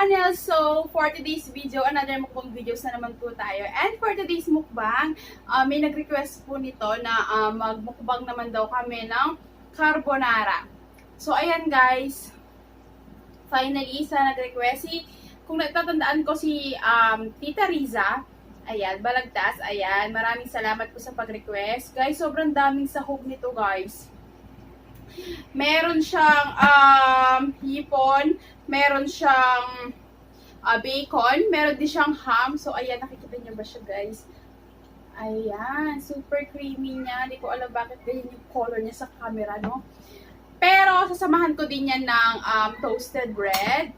channel. So, for today's video, another mukbang videos na naman po tayo. And for today's mukbang, may nag-request po nito na magmukbang naman daw kami ng carbonara. So, ayan guys. Finally, sa nag-request, kung natatandaan ko si Tita Riza, ayan, Balagtas, ayan, maraming salamat po sa pag-request. Guys, sobrang daming sahog nito guys. Meron siyang hipon, meron siyang bacon, meron din siyang ham. So, ayan, nakikita niyo ba siya, guys? Ayan, super creamy niya. Hindi ko alam bakit ganyan yung color niya sa camera, no? Pero, sasamahan ko din yan ng toasted bread.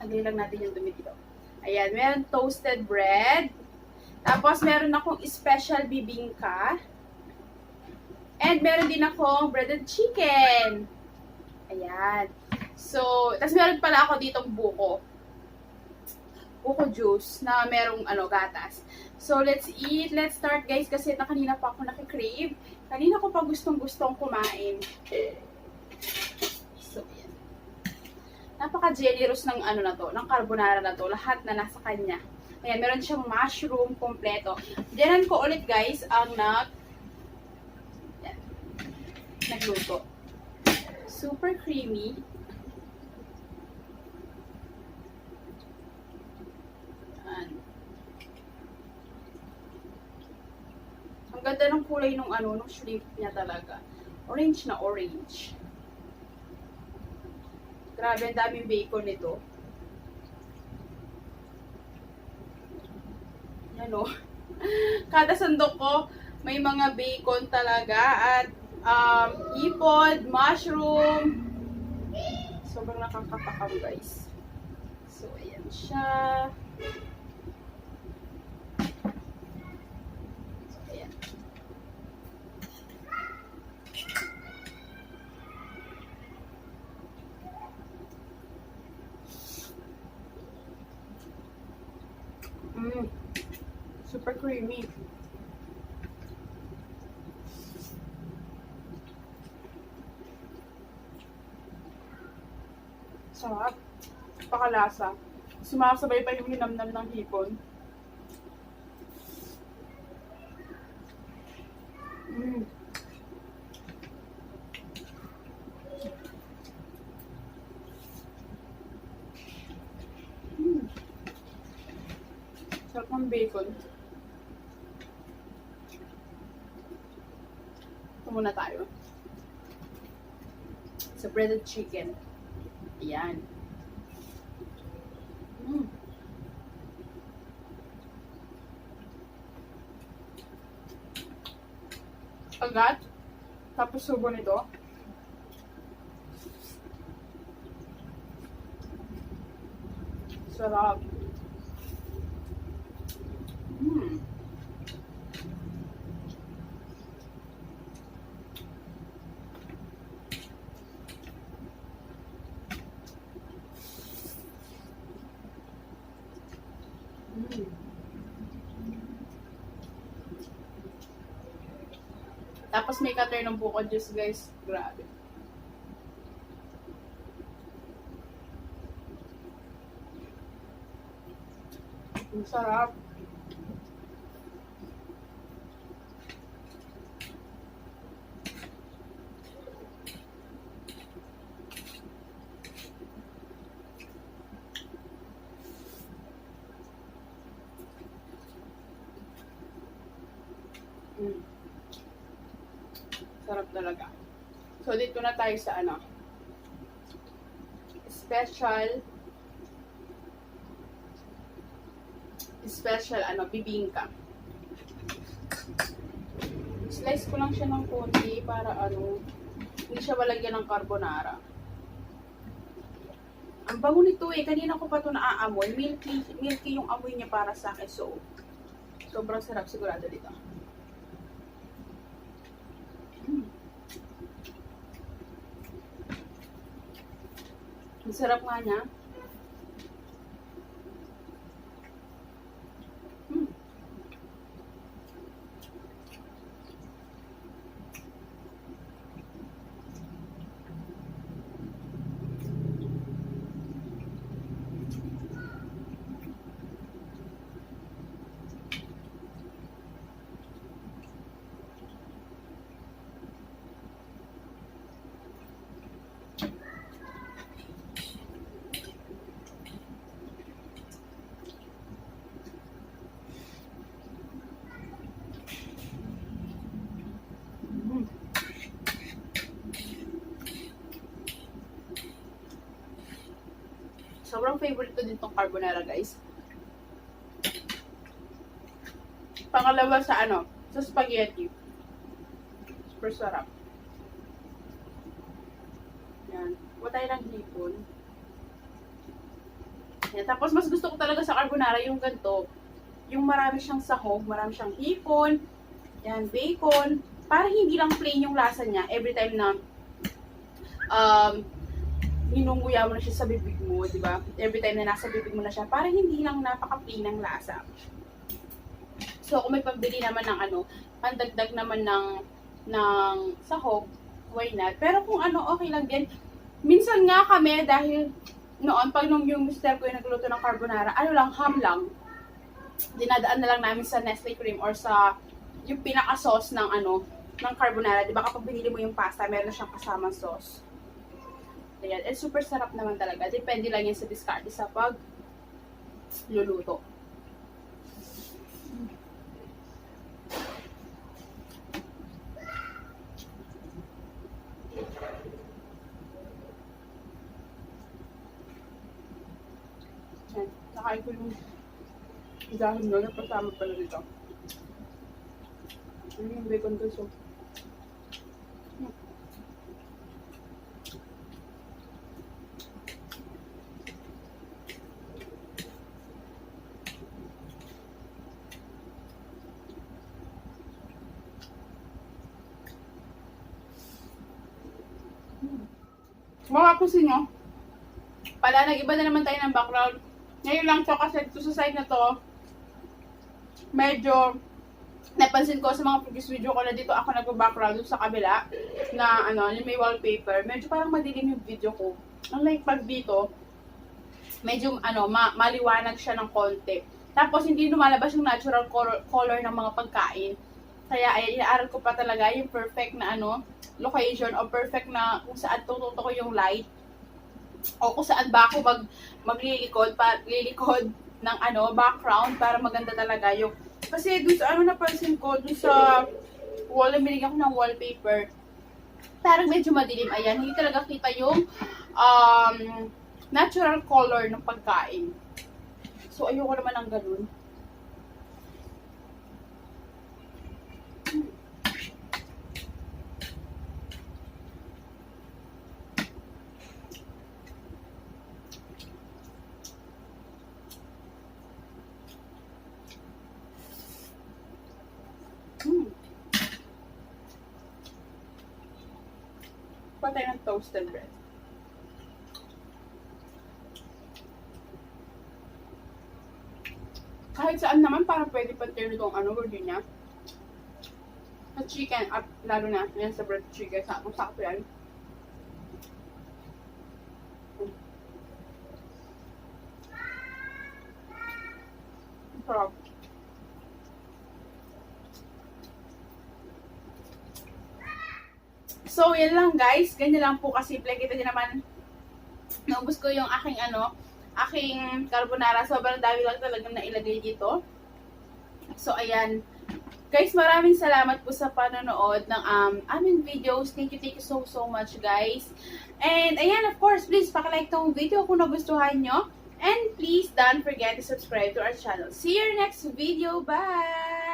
Lagay lang natin yung dumi dito. Ayan, meron toasted bread. Tapos, meron akong special bibingka. And meron din akong breaded chicken. Ayan. So, tapos meron pala ako ditong buko. Buko juice na merong gatas. So, let's eat. Let's start guys kasi kanina pa ako nakikrave. Kanina ko pa gustong-gustong kumain. So, ayan. Napaka-generous ng na to, ng carbonara na to. Lahat na nasa kanya. Ayan, meron siyang mushroom kompleto. Diyanan ko ulit guys ang nagluto. Super creamy. Ang ganda ng kulay nung nung shrimp niya talaga. Orange na orange. Grabe, ang daming bacon nito. Yan o. Kada sandok ko, may mga bacon talaga at hipon, mushroom. Sobrang nakakatakam guys. So, ayan siya. So, ayan. Super creamy. Sarap. Pakalasa. Sumasabay pa yung hinamnam ng hipon. Sarap ng bacon. Ito muna tayo. Sa breaded chicken. Ayan. Agad. Tapos subo nito. Sarap. Tapos may cutter ng buko juice guys. Grabe. Ang sarap. Sarap talaga. So, dito na tayo sa special bibingka. Slice ko lang siya ng konti para hindi siya malagyan ng carbonara. Ang bango nito kanina ko pa ito naaamoy. Milky yung amoy niya para sa akin. So, sobrang sarap sigurado dito. Ang sarap nga niya. Sobrang favorite ko din tong carbonara, guys. Pangalawa sa sa spaghetti. Super sarap. Yan. Huwag tayo ng hipon. Yan. Tapos, mas gusto ko talaga sa carbonara yung ganito. Yung marami siyang sahog, marami siyang hipon, yan, bacon. Para hindi lang plain yung lasa niya every time na hinunguya mo na siya sa bibig mo, di ba? Every time na nasa bibig mo na siya, para hindi lang napaka-plain ng lasa. So, kung may pambili naman ng pandagdag naman ng sahog, why not? Pero kung okay lang din. Minsan nga kami, dahil noon, pag yung mister ko yung nagluto ng carbonara, ham lang. Dinadaan na lang namin sa Nestle cream or sa yung pinaka-sauce ng ng carbonara. Di ba kapag binili mo yung pasta, meron na siyang kasamang sauce. Ayan. And super sarap naman talaga. Depende lang yan sa diskarte sa pag luluto. Ayan. Nakain ko yung dahil na napasama pala dito. Ano yung bacon gusto? Makapusin nyo. Pala, nag-iba na naman tayo ng background. Ngayon lang to kasi ito sa side na to, medyo napansin ko sa mga previous video ko na dito ako nag-background sa kabila na yung may wallpaper. Medyo parang madilim yung video ko. Unlike pag dito, medyo maliwanag siya ng konti. Tapos hindi lumalabas yung natural color ng mga pagkain. Kaya ay inaaral ko pa talaga yung perfect na location o perfect na kung saan tututok ko yung light o kung saan ba ako maglilikod ng background para maganda talaga yung kasi dun sa napansin ko dun sa wall na binigyan ko ng wallpaper parang medyo madilim, ayan, hindi talaga kita yung natural color ng pagkain. So ayoko naman ng ganun. Patay ng toasted bread. Kahit saan naman, parang pwede pati itong Virginia. Sa chicken, at lalo na, yan sa bread chicken, sakto yan. Sarap. So, yan lang guys. Ganyan lang po kasimple. Kita din naman, naubos ko yung aking carbonara. Sobrang dami lang talagang nailagay dito. So, ayan. Guys, maraming salamat po sa panonood ng aming videos. Thank you so much guys. And, ayan, of course, please pakilike tong video kung nagustuhan nyo. And please don't forget to subscribe to our channel. See you next video. Bye!